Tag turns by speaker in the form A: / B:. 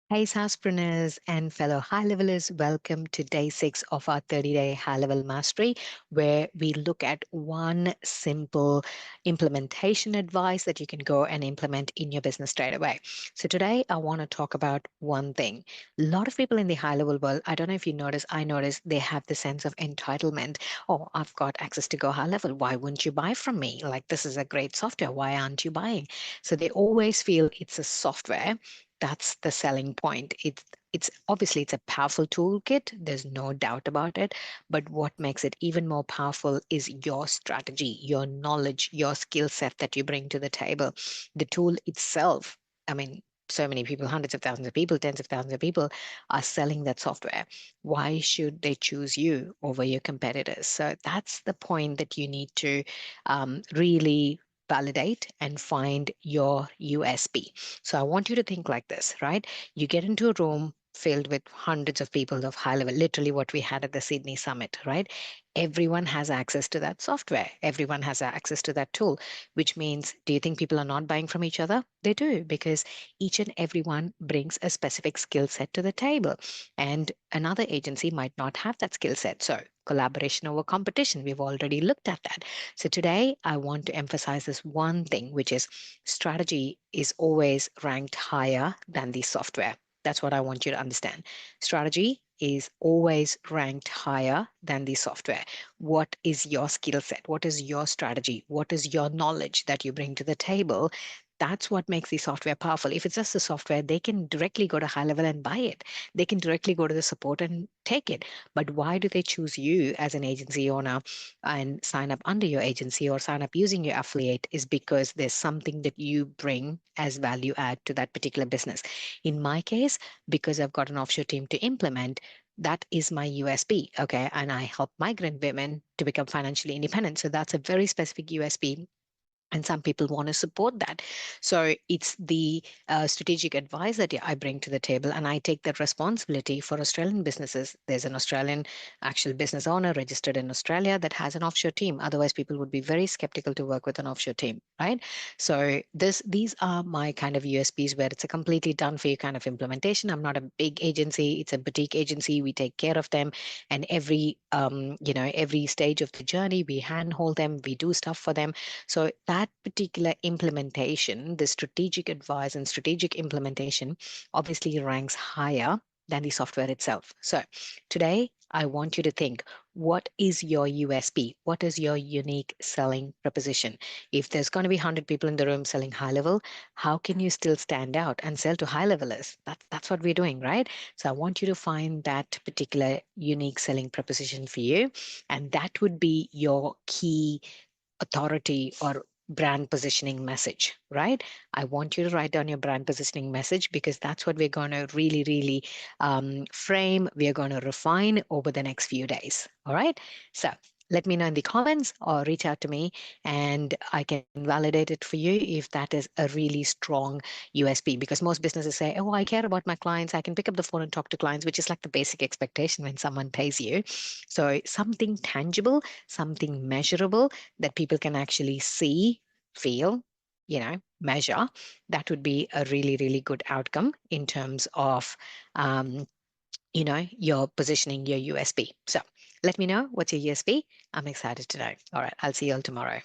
A: Hey, SaaSpreneurs and fellow high levelers, welcome to day 6 of our 30-day high level mastery, where we look at one simple implementation advice that you can go and implement in your business straight away. So, today I want to talk about one thing. A lot of people in the high level world, I don't know if you notice, I notice they have the sense of entitlement. Oh, I've got access to go high level. Why wouldn't you buy from me? Like, this is a great software. Why aren't you buying? So, they always feel it's a software. That's the selling point. It's obviously it's a powerful toolkit. There's no doubt about it. But what makes it even more powerful is your strategy, your knowledge, your skill set that you bring to the table. The tool itself, I mean, so many people, hundreds of thousands of people, tens of thousands of people are selling that software. Why should they choose you over your competitors? So that's the point that you need to really validate and find your USP. So I want you to think like this, right? You get into a room filled with hundreds of people of high level, literally what we had at the Sydney Summit, right? Everyone has access to that software. Everyone has access to that tool, which means, do you think people are not buying from each other? They do, because each and everyone brings a specific skill set to the table. And another agency might not have that skill set. So collaboration over competition, we've already looked at that. So today I want to emphasize this one thing, which is strategy is always ranked higher than the software. That's what I want you to understand. Strategy is always ranked higher than the software. What is your skill set? What is your strategy? What is your knowledge that you bring to the table? That's what makes the software powerful. If it's just the software, they can directly go to high level and buy it. They can directly go to the support and take it. But why do they choose you as an agency owner and sign up under your agency or sign up using your affiliate? Is because there's something that you bring as value add to that particular business. In my case, because I've got an offshore team to implement, that is my USP. Okay. And I help migrant women to become financially independent. So that's a very specific USP, and some people want to support that. So it's the strategic advice that I bring to the table, and I take that responsibility for Australian businesses. There's an Australian actual business owner registered in Australia that has an offshore team. Otherwise, people would be very skeptical to work with an offshore team, right? So these are my kind of USPs, where it's a completely done for you kind of implementation. I'm not a big agency; it's a boutique agency. We take care of them, and every stage of the journey, we handhold them, we do stuff for them. So that particular implementation, the strategic advice and strategic implementation, obviously ranks higher than the software itself. So today, I want you to think, what is your USP? What is your unique selling proposition? If there's going to be 100 people in the room selling high level, how can you still stand out and sell to high levelers? That's what we're doing, right? So I want you to find that particular unique selling proposition for you. And that would be your key authority or brand positioning message, right? I want you to write down your brand positioning message, because that's what we're going to really, really frame. We are going to refine over the next few days. All right. So let me know in the comments or reach out to me, and I can validate it for you if that is a really strong USP. Because most businesses say, oh, I care about my clients. I can pick up the phone and talk to clients, which is like the basic expectation when someone pays you. So something tangible, something measurable that people can actually see, feel, measure, that would be a really, really good outcome in terms of, your positioning, your USP. So let me know what's your USP. I'm excited to know. All right. I'll see you all tomorrow.